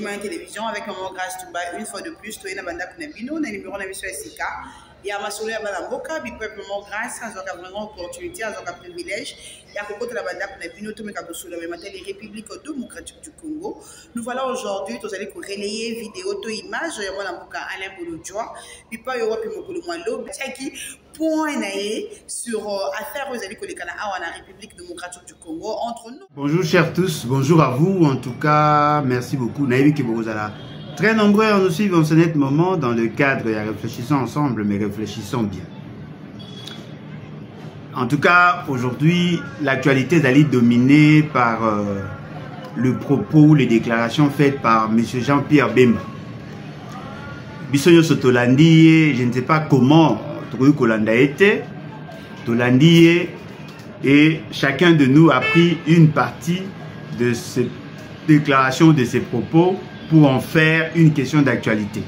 Moyen Télévision avec Maman Grâce Touba. Une fois de plus, toi, na banda kunabino, na numéro na mission SK. Il y a ma soeur Balamboka, bi peuple Maman Grâce, sans aucun vraiment opportunité, sans aucun privilège. Il y a beaucoup de la banda kunabino, tout me kabosula, mais maintenant les républiques démocratiques du Congo. Nous voilà aujourd'hui, tous allez relayer vidéo, to image, il y a Balamboka Alain Bolodjoa, puis pas Europe et Mokolo Mwalo, qui point sur affaires aux alliés collègues à la République démocratique du Congo entre nous. Bonjour chers tous, bonjour à vous, en tout cas, merci beaucoup. Naïvi Kibozala. Très nombreux à nous suivre en ce net moment dans le cadre et réfléchissons ensemble, mais réfléchissons bien. En tout cas, aujourd'hui, l'actualité est dominée par le propos, les déclarations faites par M. Jean-Pierre Bemba. Bissonyo Sotolandi, je ne sais pas comment Kolanda était, Tolandi et chacun de nous a pris une partie de ces déclarations, de ces propos pour en faire une question d'actualité.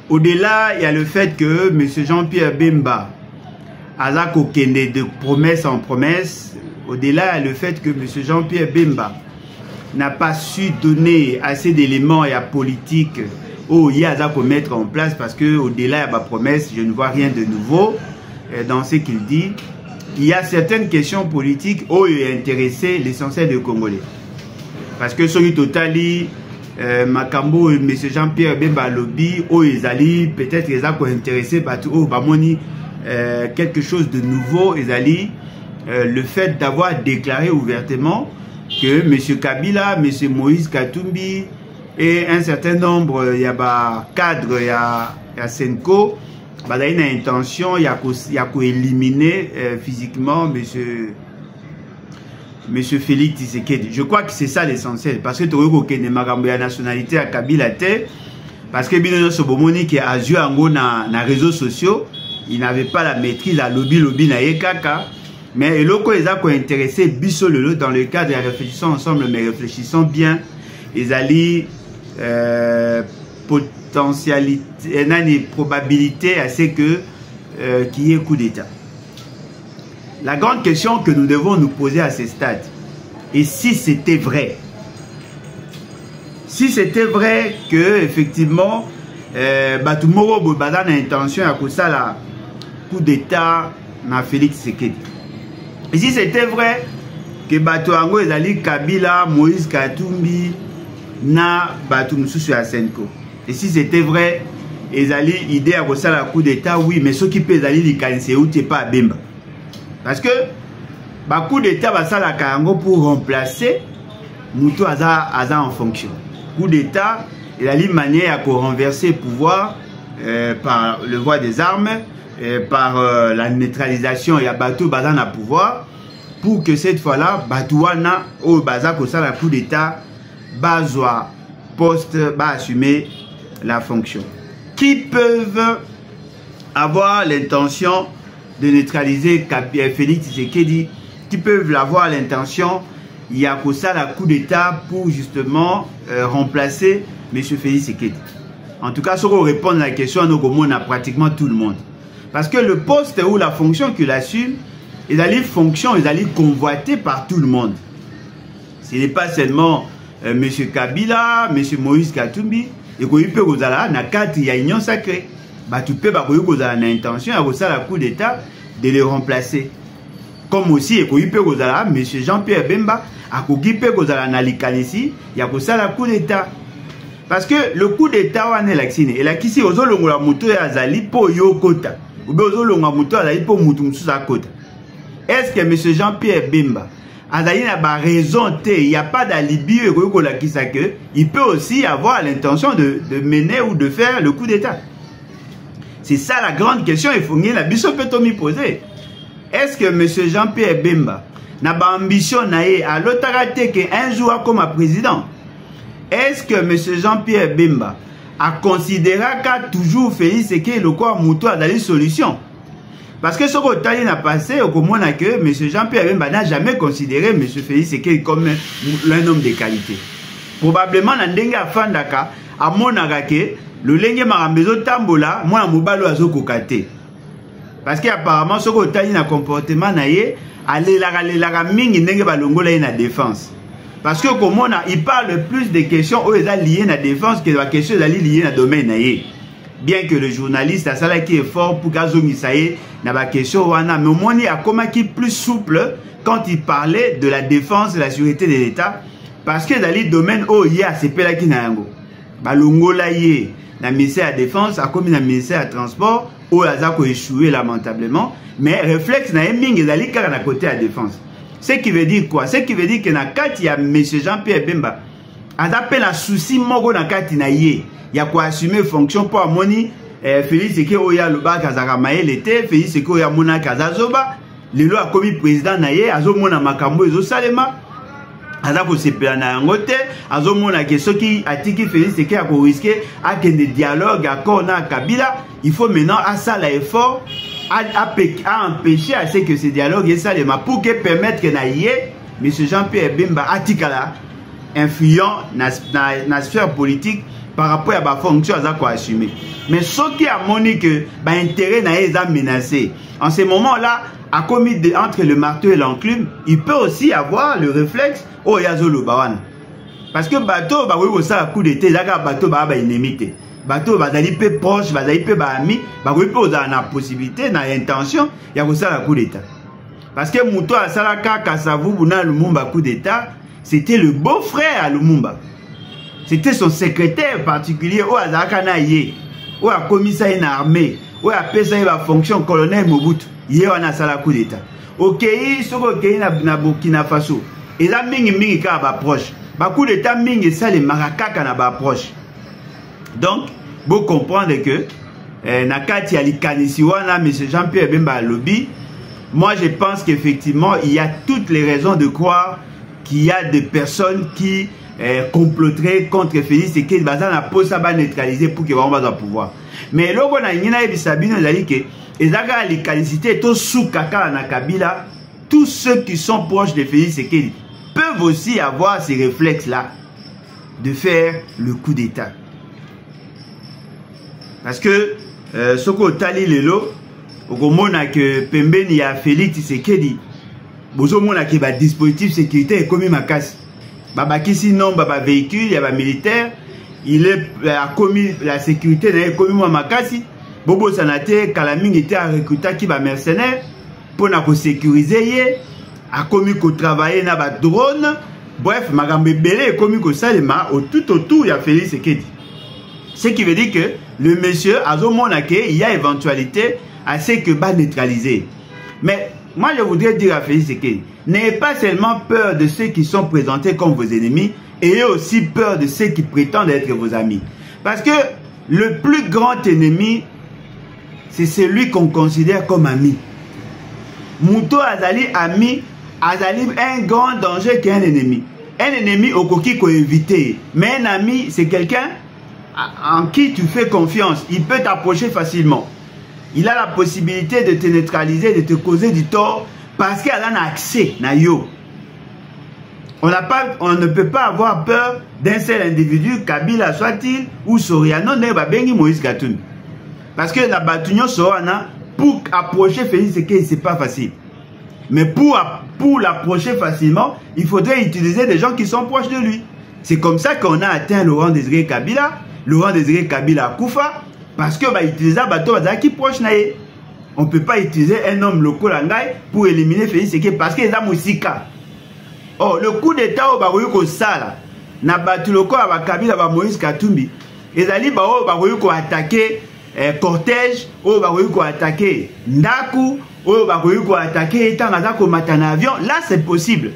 Au-delà, il y a le fait que M. Jean-Pierre Bemba a kokende de promesse en promesse. Au-delà, il y a le fait que M. Jean-Pierre Bemba n'a pas su donner assez d'éléments et à politique il y a à mettre en place parce que au-delà de ma promesse, je ne vois rien de nouveau dans ce qu'il dit. Il y a certaines questions politiques où il est intéressé l'essentiel des Congolais. Parce que sur le total, Makambo et M. Jean-Pierre Bemba Lobby, peut-être ils sont intéressés par quelque chose de nouveau. Le fait d'avoir déclaré ouvertement que M. Kabila, M. Moïse Katumbi, et un certain nombre, il y a cadres, il y a Senko, il y a une intention, il y a éliminer physiquement M. Félix Tshisekedi. Je crois que c'est ça l'essentiel. Parce que tu as la nationalité à Kabila, parce que Bino Sobomoni qui a joué en gros dans les réseaux sociaux, il n'avait pas la maîtrise à lobby na yekaka. Mais le ko ils ont intéressé Bisso Lolo dans le cadre de la réfléchissons ensemble, mais réfléchissons bien. Ils allaient potentialité, une probabilité à ce que qu'il y ait coup d'État. La grande question que nous devons nous poser à ce stade, et si c'était vrai que effectivement Batumoro Bada a intention à cause la coup d'État na Félix Tshisekedi, et si c'était vrai que Batuango ezali Kabila, Moïse Katumbi na Batumususu ya Senko, et si c'était vrai ezali idée à cause la coup d'État, oui, mais ceux qui peuvent aller les cancer ou t'es pas à Bemba. Parce que le coup d'État va ça la Karango pour remplacer Moutou Aza en fonction. Coup d'État, il a une manière à renverser le pouvoir par le voie des armes, par la neutralisation et à Batou Bazan à pouvoir, pour que cette fois-là, Batouana au Baza pour ça la coup d'État, Bazoa poste, assumer la fonction. Qui peuvent avoir l'intention de neutraliser Félix Tshisekedi, qui peuvent avoir l'intention, il y a que ça la coup d'État pour justement remplacer M. Félix Tshisekedi. En tout cas, si on répond à la question, on a pratiquement tout le monde. Parce que le poste ou la fonction qu'il assume, ils allaient fonction, ils allaient convoiter par tout le monde. Ce n'est pas seulement M. Kabila, M. Moïse Katumbi, et qu'il peut vous aller dans cadre il y a une union sacrée. Tu peux avoir l'intention à la coup d'État de les remplacer. Comme aussi, M. Jean-Pierre Bemba a il y a la coup d'État. Parce que le coup d'État est vacciné. Et là, qui si vous avez la moto azali pour yokota, ou bien vous avez la moto azali pour mutumsu akota. Est-ce que M. Jean-Pierre Bemba a raison, il n'y a pas d'alibi, il peut aussi avoir l'intention de mener ou de faire le coup d'État. C'est ça la grande question, il faut que la biso peut poser. Est-ce que M. Jean-Pierre Bemba n'a pas ambition à l'autre qu'un jour comme président? Est-ce que M. Jean-Pierre Bemba a considéré qu'a toujours Félix Tshisekedi le corps Moutou a des solutions? Parce que ce que n'a passé au commun que M. Jean-Pierre Bemba n'a jamais considéré M. Félix Tshisekedi comme un homme de qualité. Probablement, dans Ndenga Fandaka, à mon agake, le lenge marambezo tambola, moi mobalo azo kokate. Parce qu'apparemment, ce que tu as un comportement, allez la mingi nenge balongola na défense. Parce que comme il parle plus des questions où ils sont liées à la défense que la question liée à le domaine. Bien que le journaliste a ça qui est fort pour qu'il na ba question wana, mais au moins il a comme qui plus souple quand il parlait de la défense et la sécurité de l'État, parce que dans le domaine où il y a c'est pela qui na yango balongola yé na ministère de la défense a comme na ministère de transport où la zako échoué lamentablement, mais réflexe na mingi dali car na côté à défense. Ce qui veut dire quoi? Ce qui veut dire que na kati ya monsieur Jean-Pierre Bemba a appelé un souci mogo na kati na yé. Il y a quoi assumer fonction pour amoni Félix Seke oya loba kazaka maele te Félix Seke oya mona kazazoba lelo a commis président na ye azomona makambo ezo salema aza ko sepela na yango te azomona ke soki atiki Félix Seke a ko risquer à que des dialogues accord na Kabila, il faut maintenant à ça l'effort à empêcher à ce que ces dialogues salema pour que permettre que na ye monsieur Jean-Pierre Bemba atikala influent na sphère politique par rapport à la fonction à quoi assumer. Mais ce qui a montré que l'intérêt n'a pas menacé. En ce moment-là, à commis entre le marteau et l'enclume, il peut aussi avoir le réflexe au Yazolo Bawana. Parce que bateau, bah oui, ça a coup d'été, là, bateau, bah, inimité. Bateau, bah, d'aller peu proche, bah, d'aller peu, bah, ami, bah, oui, peut avoir la possibilité, dans l'intention, il y a ça a coup d'état. Parce que Mouto a Salaka, Kassavou, Bouna, Lumumba, coup d'état, c'était le beau-frère à Lumumba. C'était son secrétaire particulier au Azakanaye, où a commis ça une armée, où a fait ça une fonction colonel Mobutu. Hier on a ça la coup d'état. Ok, sur le pays na Burkina Faso, et là mingi ka ba proche. Ba coup d'état mingi ça les marakaka na ba proche. Donc, vous comprendre que nakati ya likanisi wana monsieur Jean-Pierre Bemba lobby, moi je pense qu'effectivement il y a toutes les raisons de croire qu'il y a des personnes qui comploterait contre Félix et qu'il va pas neutraliser pour qu'il va au pouvoir. Mais là, on a une sabine que les localités tout sous kaka na Kabila, tous ceux qui sont proches de Félix et qu'il peuvent aussi avoir ces réflexes là de faire le coup d'état. Parce que ce qu'on tali lelo, au moment que Pembeni y a Félix Tshisekedi, bozo mona que ba dispositif sécurité est comme ma casse. Baba Kisi non baba véhicule, il y a un militaire, il a commis la sécurité, il a commis moi makasi. Bobo Sanate, Kalaming était à recruter qui va mercenaire pour nous sécuriser, a commis qu'on travaillait dans ba drone. Bref, Magambe Belé a commis qu'on salema tout autour il y a Félix Tshisekedi. Ce qui veut dire que le monsieur a il y a éventualité à ce que va neutraliser. Mais moi je voudrais dire à Félix Tshisekedi, n'ayez pas seulement peur de ceux qui sont présentés comme vos ennemis, ayez aussi peur de ceux qui prétendent être vos amis. Parce que le plus grand ennemi, c'est celui qu'on considère comme ami. Mouto Azali, ami, Azali, un grand danger qu'un ennemi. Un ennemi au coquille qu'on éviter. Mais un ami, c'est quelqu'un en qui tu fais confiance. Il peut t'approcher facilement. Il a la possibilité de te neutraliser, de te causer du tort parce qu'il a un accès na yo. On ne peut pas avoir peur d'un seul individu, Kabila soit-il ou Soriano, ne va bengi Moïse Gatoun. Parce que la bataille Sorana, pour approcher Félix Tshisekedi, c'est pas facile. Mais pour l'approcher facilement, il faudrait utiliser des gens qui sont proches de lui. C'est comme ça qu'on a atteint Laurent Désiré Kabila. Laurent Désiré Kabila a Koufa. Parce que va utiliser un bateau qui proche naïe. On ne peut pas utiliser un homme local pour éliminer Félix Tshisekedi parce qu'il est dans Moussika. Oh, le coup d'état au Barouyuko Sala, na battu le corps à Kabila à Moïse Katumbi, et Ali Bao Barouyuko attaqué cortège, au Barouyuko attaqué Ndaku, au Barouyuko attaqué Tangazako Matana avion. Là, c'est possible.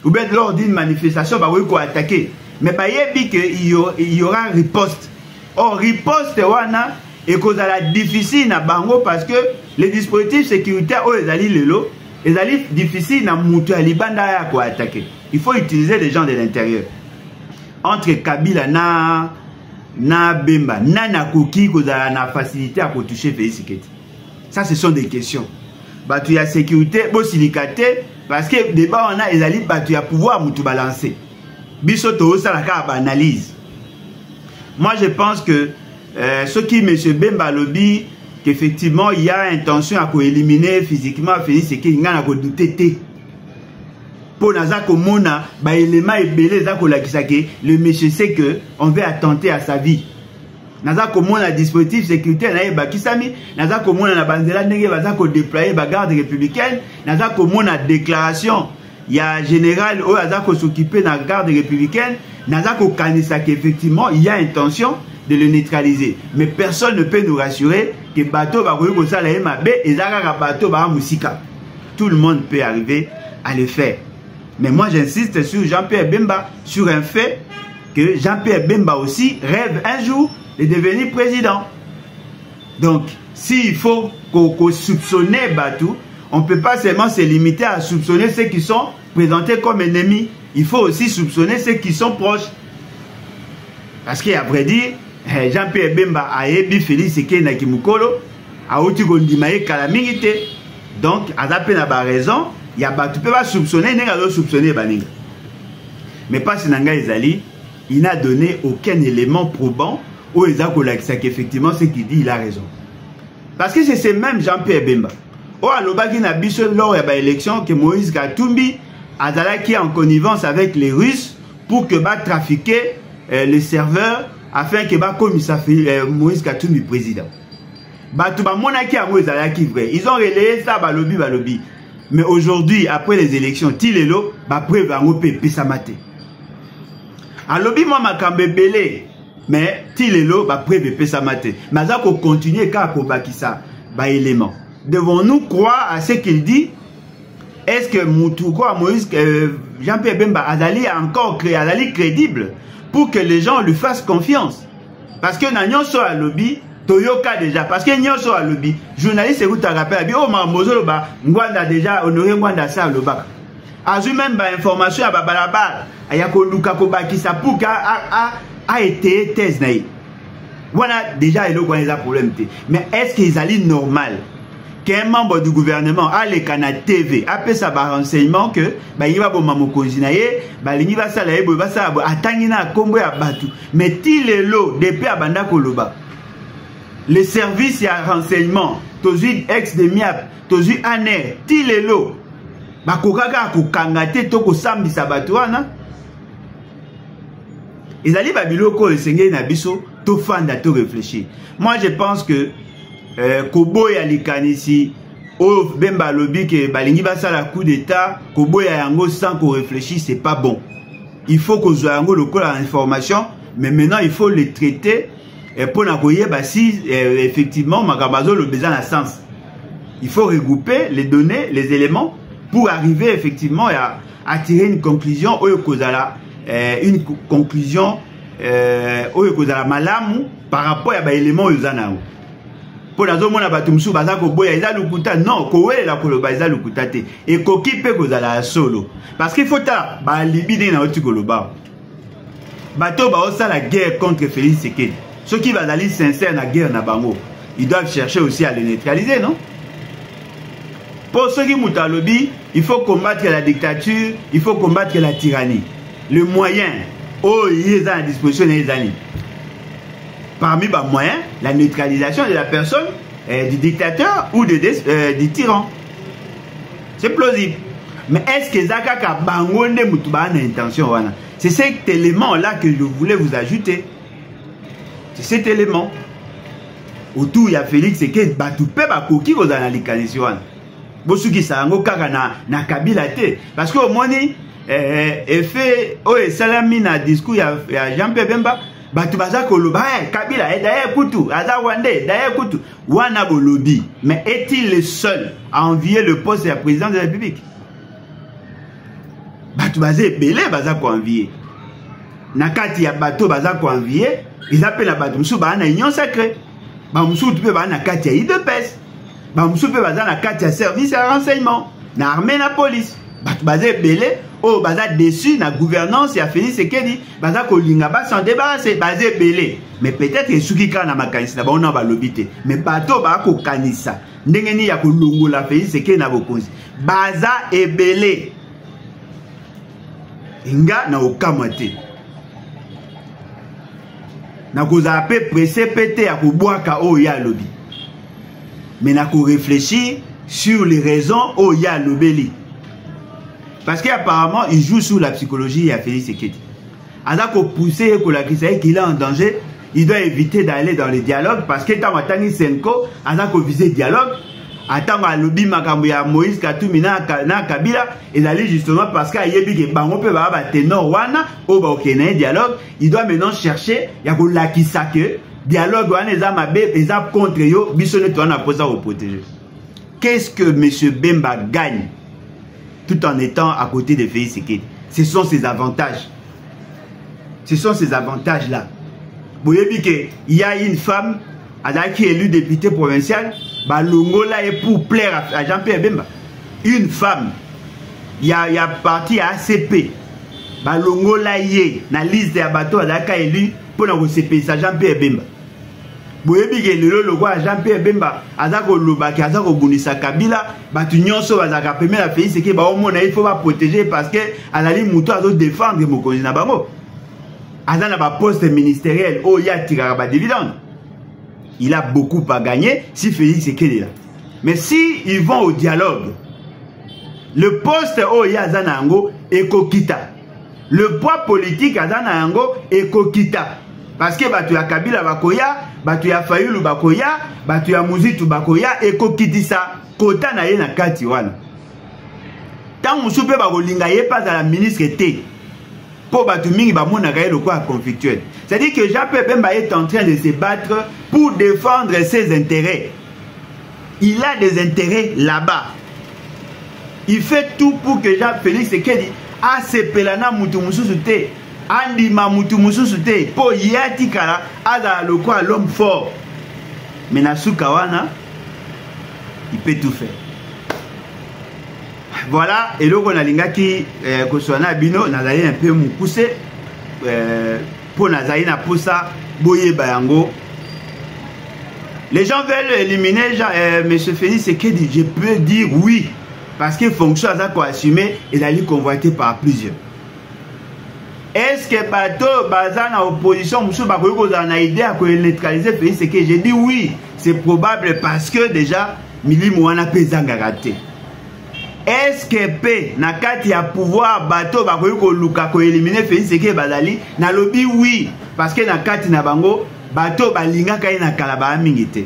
Ou bien lors d'une manifestation, Barouyuko attaqué. Mais il y aura riposte. Or, riposte, wana, et cause à la difficile na bango parce que les dispositifs sécuritaires au ezali lelo ezali difficile na mutu ya libanda ya ko attaquer. Il faut utiliser des gens de l'intérieur. Entre Kabila na Bemba na koki cause à la facilité à toucher Félix Tshisekedi. Ça ce sont des questions. Batu ya sécurité bo silikate parce que débat on a ezali batu ya pouvoir mutu balancer. Biso to ça la ka analyse. Moi je pense que ce qui M. Bemba lobby, qu'effectivement il y a intention à éliminer physiquement Félix Tshisekedi, il y a douté. pour naza komona ba élément ebele za kolakisa ke le monsieur sait que on veut attenter à sa vie. Naza komona dispositif sécuritaire na bakisami, naza komona na banzela ndenge baza ko déployer ba garde républicaine, naza komona déclaration ya général o aza ko s'occuper na garde républicaine, naza ko kanisa qu'effectivement il y a intention de le neutraliser. Mais personne ne peut nous rassurer que bateau ba koyo kosala e mabe ezaka bateau ba musika. Tout le monde peut arriver à le faire. Mais moi j'insiste sur Jean-Pierre Bemba, sur un fait que Jean-Pierre Bemba aussi rêve un jour de devenir président. Donc, s'il faut qu'on soupçonne Batou, on ne peut pas seulement se limiter à soupçonner ceux qui sont présentés comme ennemis. Il faut aussi soupçonner ceux qui sont proches. Parce qu'à vrai dire, Jean-Pierre Bemba a ébi Félix Sekena Kimukolo, a outi Gondimaye Kalamingite. Donc, à la peine à raison, il y a Batou peut pas soupçonner, il n'y a pas soupçonner Baninga. Mais pas Sinanga Ezali, il n'a donné aucun élément probant où qu'effectivement ce qu'il dit il a raison. Parce que c'est ce même Jean-Pierre Bemba au alobaki na biso lors de l'élection que Moïse Katumbi azalaki en connivence avec les Russes pour que ba trafiquer les serveurs afin que ba komisa Moïse Katumbi président. Batu ba monaki a ezalaki vrai. Ils ont relayé ça balobi. Mais aujourd'hui après les élections Tilelo ba preuve en OP Pesamate. Alobi moi makambe belé. Mais Tilelo va preuve Pesamate. Mais ça qu'on continue car pour bakisa ba élément. Devons-nous croire à ce qu'il dit? Est-ce que Moutouko Moïse Jean-Pierre Bemba Azali a encore créé Azali crédible pour que les gens lui fassent confiance? Parce que nous sommes à lobby Toyoka déjà parce que nous sommes à lobby journaliste écoute à rappel oh Mozolo ba Ngwanda déjà honoré Ngwanda ça le bac. Azu même ba information à babalaba ayako luka ko bakisa pour a été thèse naï. Voilà déjà il y a problème. Mais est-ce qu'ils allaient normal qu'un membre du gouvernement a les canaux TV appelle ça par renseignement que il va bon mamokozi naïe il va ça là il va ça atangina kombo ya batu mais Tilelo depuis abanda koloba les services ya renseignement tozu ex de miap tozu aner Tilelo bakokaka ko kangate to ko sambisa batu wana. Ils allaient babiloko esengé na biso to fanda to réfléchir. Moi je pense que Kobo ya likanisi o Bemba lobi que balingi basa la coup d'état Kobo ya yango sans qu'on réfléchisse c'est pas bon. Il faut que zo yango lokola information mais maintenant il faut les traiter pour na koyeba si effectivement makabazo le besoin à sens. Il faut regrouper les données, les éléments pour arriver effectivement à tirer une conclusion au kozala une conclusion oyo kozala malamu par rapport à l'élément uzana pour la zone mona batumsu bazako boya eza lukuta non kowelela koloba eza lukuta te et koki pe kozala solo parce qu'il faut ta ba libide na oti koloba bato ba osala guerre contre Félix Sekedi ceux qui va aller sincère na guerre na bango ils doivent chercher aussi à le neutraliser non. Pour ceux qui moutalobi il faut combattre la dictature il faut combattre la tyrannie. Le moyen, il est à la disposition des années. Parmi les moyens, la neutralisation de la personne, du dictateur ou du tyran. C'est plausible. Mais est-ce que Zakaka Bangonde Moutuba a une intention? C'est cet élément-là que je voulais vous ajouter. C'est cet élément. Autour, il y a Félix et que Batoupé Bakoki vous en likanisi wana. Bosuki Sango Kaka na Kabila te. Parce que au moins, effet oye salami na discours ya Jean-Pierre Bemba batu baza koloba Kabila d'ailleurs kutu aza wande d'ailleurs kutu wana bolobi mais est-il le seul à envier le poste de président de la République? Batu baza belé baza ko envier nakati ya bato baza ko envier ils appellent batu musu ba na union sacrée ba musu tu pe ba na kati ya IDPS ba musu pe baza na kati ya service ya renseignement na armée na police batu baza belé oh baza déçu na gouvernance ya Félix Sekedi baza kolinga ba s'en débarrasser baza belé mais peut-être que suki kana makanisa ba ona ba lobité mais bato ba ko kanisa ndenge ni ya kolongola Félix Sekedi na bokonzi baza ebelé inga na okamate na koza pe pressé pété ya kobwaka o ya lobi mais na ko réfléchir sur les raisons o ya lobeli. Parce qu'apparemment, il joue sous la psychologie à Félix Tshisekedi. Alors qu'on poussait, qu'il est en danger, il doit éviter d'aller dans les dialogues parce que tant que Senko, alors qu'on visait le dialogue, attends à lobby Makambuya Moïse Katumbi na Kabila, et d'aller justement parce qu'il y a des bango peut avoir ténor wana au Burkina dialogue, il doit maintenant chercher, il y a que la kisake dialogue wana les amabe les ap contre yo, bisonne toi na posa au protéger. Qu'est-ce que M. Bemba gagne tout en étant à côté de Félix Tshisekedi? Ce sont ses avantages. Ce sont ces avantages-là. Vous voyez qu'il y a une femme qui est élue députée provinciale, Longola est pour plaire à Jean-Pierre Bemba. Une femme, il y a parti à ACP, Longola est dans la liste des bateaux qui est élu pour le CP, c'est Jean-Pierre Bemba. Vous voyez que le roi Jean-Pierre Bemba, Kabila, il faut protéger parce que défendre poste ministériel, il a beaucoup à gagner si Félix Tshisekedi là. Mais si ils vont au dialogue, le poste Yazanango est kokita. Le poids politique Yazanango est kokita. Parce que tu as Kabila Bakoya, tu as Fayulu Bakoya, tu as Muzitu Bakoya, et kokitisa kota na ye na kati wana. Tant on soupe bakolinga ye pas à la ministre était. Pour Batumingi Bamonagaye le quoi conflictuel. C'est-à-dire que Jean-Pierre Bemba est en train de se battre pour défendre ses intérêts. Il a des intérêts là-bas. Il fait tout pour que Jean-Félix Tshisekedi a se pelana mutumususute, andima mutumususute, pour yati kala ada le quoi l'homme fort. Mais Nasukawana, il peut tout faire. Voilà, et là on a l'ingaki Koswana Bino, Nazali un peu moussé pour Nazali na poussa boye bayango. Les gens veulent éliminer M. Félix Tshisekedi. Je peux dire oui, parce qu'il fonction à ça qu'on assume et d'aller convoité par plusieurs. Est-ce que bateau bazan en opposition, monsieur Bakoyo a idée à neutraliser Félix Tshisekedi? J'ai dit oui, c'est probable parce que déjà Mili Mouana Pezanga raté. Est-ce que P nakati ya pouvoir bateau bakoyo ko luka ko éliminer Félix Tshisekedi bazali na lobby oui parce que nakati na bango bateau balinga kai na kalaba mingite.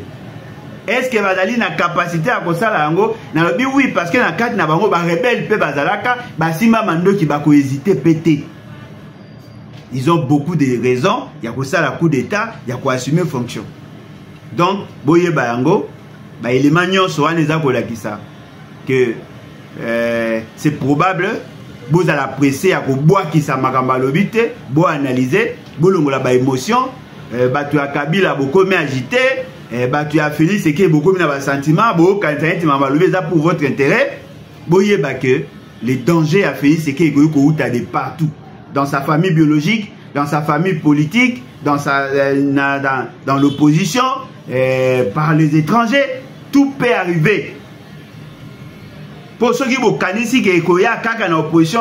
Est-ce que bazali na capacité à kosala yango na lobby oui parce que nakati na bango ba rebelle pe bazalaka basima mando ki bako hésiter pété. Ils ont beaucoup de raisons, il y a kosala coup d'état, il y a ko assumer fonction. Donc boye bayango ba élément nyonso wana za ko lakisa que c'est probable vous allez apprécier à boire qui ça makamba lobité bo analyser bolongola ba émotion tu as Kabila beaucoup mais agité tu as Félix et que beaucoup na ba sentiment bo quand tu m'a levé ça pour votre intérêt boye ba que les dangers à Félix c'est que ko uta de partout dans sa famille biologique, dans sa famille politique, dans sa dans l'opposition, par les étrangers, tout peut arriver. Pour ceux qui vous connaissent, qui est en opposition,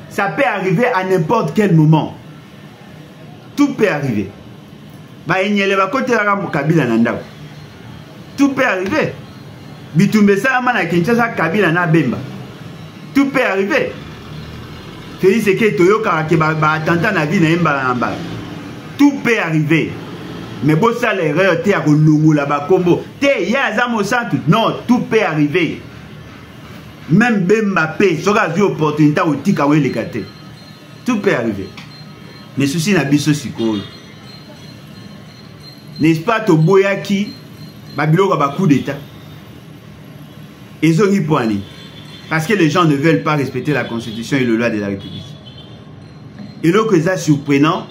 ça peut arriver à n'importe quel moment. Tout peut arriver. Tout peut arriver. Tout peut arriver. Félix Tshisekedi toyoka ke ba attentat na vie na yemba. Tout peut arriver. Mais bon ça l'erreur te ya kolongola ba kombo. Te ya za mo santu. Non, tout peut arriver. Même Bemba P, soka vu opportunité au tika we le kate. Tout peut arriver. Mais souci na biso sikoyo. N'est-ce pas to boyaki ba biloko ba coup d'état. Ils ont mis point. Parce que les gens ne veulent pas respecter la Constitution et le loi de la République. Et là que ça surprenant,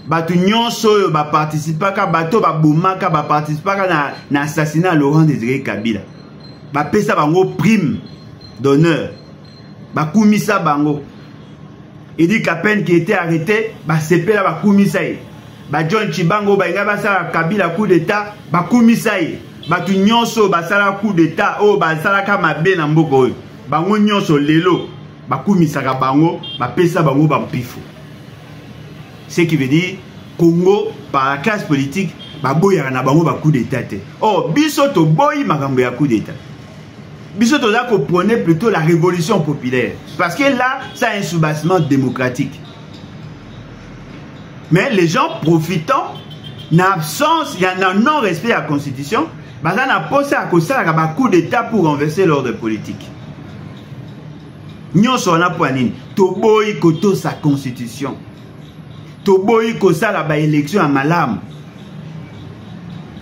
batu nyonso ba participer ka bato ba bomaka ba participer na assassinat Laurent Désiré Kabila. Ba pesa bango prime d'honneur. Ba kumisa bango. Il dit qu'à peine qui était arrêté, ba sepela ba kumisa ye. Ba John Chibango ba inga ba sala Kabila coup d'état, ba kumisa ye. Batu nyonso ba sala coup d'état o ba sala ka mabe na mboko. Bango nyonso lelo bakumisaka bango bapesa bango bampifo. Ce qui veut dire Congo par la classe politique baboyaka na bango ba coup d'état te. Oh biso to boyi makambo ya coup d'état. Biso toza ko prôner plutôt la révolution populaire. Parce que là, ça a un soubassement démocratique. Mais les gens profitant, l'absence, il y a un non-respect à la Constitution, bah ça n'a pas ça à cause ça, un coup d'État pour renverser l'ordre politique. Nous sommes là pour nini. Toboy koto sa Constitution. Toboy kosa la ba élection à malam.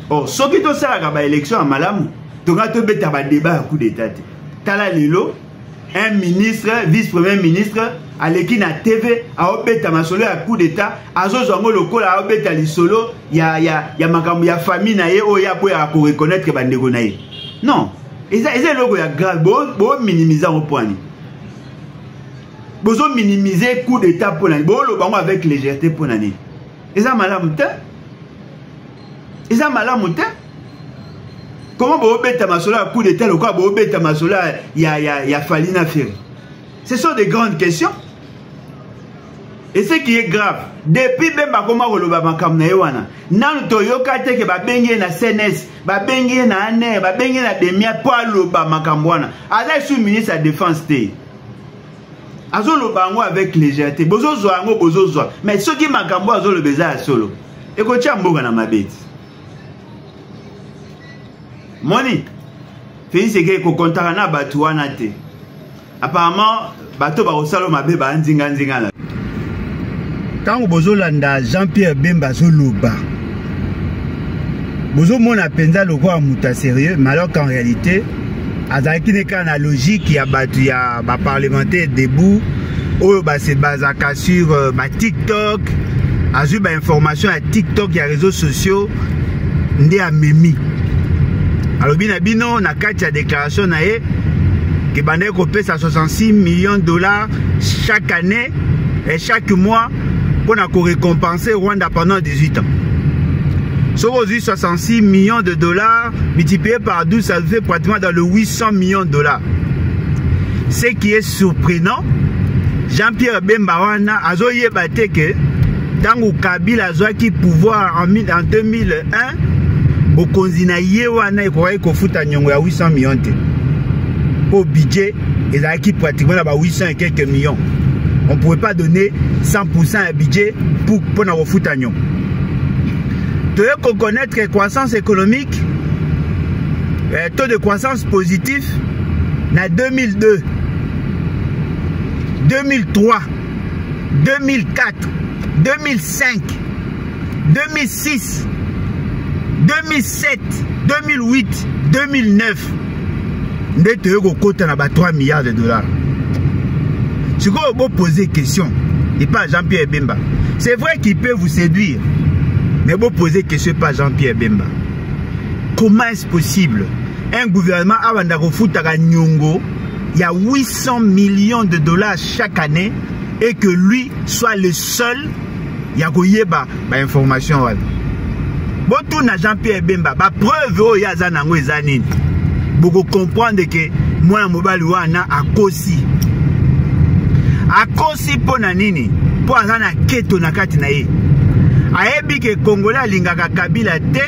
Oh, ce qui to ça la ba élection à malam, tonga to beta ba débat à coup d'État. Tala lilo, un ministre, vice-premier ministre, à l'équipe na TV, à obeta masolo à coup d'État, à zo zongo loko la obeta li solo, ya makambo ya famille na ye o ya po ya ko reconnaître que bandeko na ye. Non, et ça logo ya grave, bo minimiser au point. Bozo minimiser coup d'État pour l'année. Bon, le bango avec légèreté pour l'année. Et ça malade. Et ça malade. Comment vous bête à masola coup d'État, le quoi vous bête à masola, il y a fallu faire. Ce sont des grandes questions. Et ce qui est grave, depuis même comment vous le bakam na yoana, nan toyoka te ke ba bengi na CNS, ba bengi na ANER, ba bengi na demia pour le bamakambwana. Ada sous ministre de la défense té. Azo le bango avec légèreté. Bozo zoango bozo zoa. Mais ceux qui makambo azo le beza solo. Et ko tia mboga na mabeti. Moni. Félix Eke ko kontaka na batu wana te. Apparemment bato ba osalo mabe ba nzinga nzinga la. Tango bozo landa Jean-Pierre Bemba zo loba. Bozo mona penza lokwa muta sérieux, mais alors qu'en réalité azaki ne ka na logique ya batu ya ba parlementaire debout oyo ba se bazaka sur ba TikTok azu ba information ya TikTok ya réseaux sociaux nde a memi alobi na bino na kati ya déclaration na ye ke bande ko pesa $66 millions chaque année et chaque mois pour na ko récompenser Rwanda pendant 18 ans. Sur aujourd'hui 66 millions de dollars multiplié par 12, ça fait pratiquement dans le 800 millions de dollars. Ce qui est surprenant, Jean-Pierre Bemba wana azoye bate que tango Kabila azwaki pouvoir en 2001, bokonzi na ye wana ekoki kofuta nyongo ya 800 millions te. Au budget, ezalaki pratiquement ba 800 et quelques millions. On ne pouvait pas donner 100% à budget pour na refuta nyongo. De reconnaître que croissance économique, taux de croissance positif, en 2002, 2003, 2004, 2005, 2006, 2007, 2008, 2009, nous 3 milliards de dollars. Si vous posez question, et pas Jean-Pierre Bemba, c'est vrai qu'il peut vous séduire. Mais vous posez question par Jean-Pierre Bemba. Comment est-ce possible? Un gouvernement a Nyongo, il y a 800 millions de dollars chaque année et que lui soit le seul, il y a information. Bon, tout na Jean-Pierre Bemba, preuve il y a zanango et zanine. Vous comprenez que moi, mobile wana a kosi. A kosi pour nanini, pour azana keto na kati na ye. Ayebi ke Congolais alingaka Kabila te,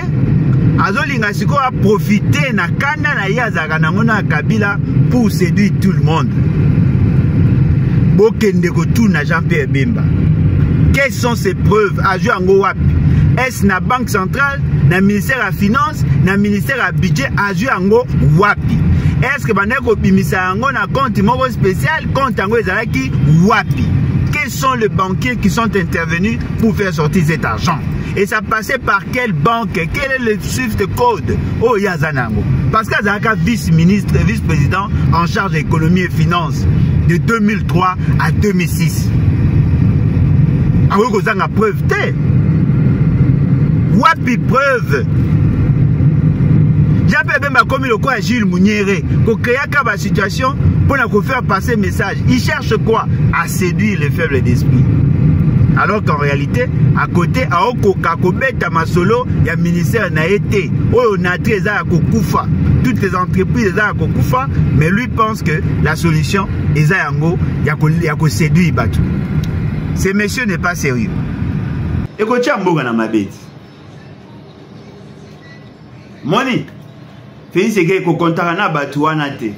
azolinga siko a profiter na kanda na ye azaka nango na Kabila pour séduire tout le monde. Bokende ko tout na Jean-Pierre Bemba. Quelles sont ces preuves? Aju ango wapi? Est-ce na Banque Centrale, na ministère à Finance, na ministère à Budget, aju ango wapi? Est-ce que bandeko bimisa ango na compte moko spécial, compte ango ezalaki wapi? Quels sont les banquiers qui sont intervenus pour faire sortir cet argent? Et ça passait par quelle banque? Quel est le Swift code? Oh, Yazanango. Parce qu'il y a un vice-ministre, vice-président en charge de l'économie et finances de 2003 à 2006. Ah oui, vous avez la preuve. Wapi preuve? Jean-Pierre Bemba comme le quoi Gilles Mouniéré pour créer une situation pour faire passer le message. Il cherche quoi? À séduire les faibles d'esprit. Alors qu'en réalité, à côté, à Okokakobeta Masolo, il y a un ministère naïté. Toutes les entreprises sont à Kokufa, mais lui pense que la solution est à Yango, il y a que séduire Batu. Ces messieurs n'est pas sérieux. Et quand tu as un ma bête, Moni, Félix Eke ko kontaka na batu wana te.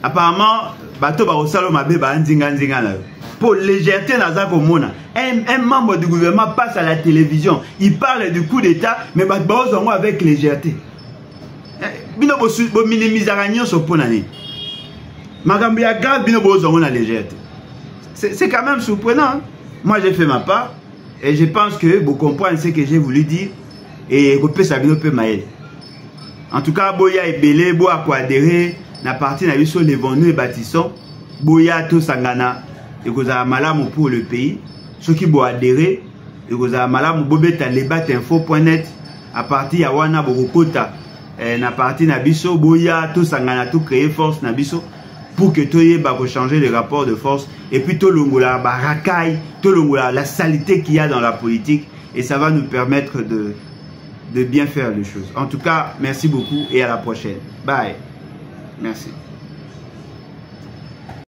apparemment bato ba osalo mabe ba nzinga na pour légèreté naza komona un membre du gouvernement passe à la télévision, il parle du coup d'état mais bato ba ozongo avec légèreté. Bino bo minimisaka nyonso pona nini makambo ya grave bino bo ozongo na légèreté. C'est quand même surprenant, hein? Moi j'ai fait ma part et je pense que vous comprenez ce que j'ai voulu dire et vous pouvez savoir peu maël. En tout cas, boya et belé, boya quoi adhérer na partie na biso les vents et bâtissons, boya tout sangana et vous avez malamu pour le pays. Ceux qui boya adhérer et vous avez malamu bobeta lebatinfo.net à partir ya wana bokota na partie na biso boya tout sangana tout créer force na biso pour que tout y ait changer les rapports de force et puis tout l'ongola barakai, tout l'ongola la saleté qu'il y a dans la politique et ça va nous permettre de bien faire les choses. En tout cas, merci beaucoup et à la prochaine. Bye. Merci.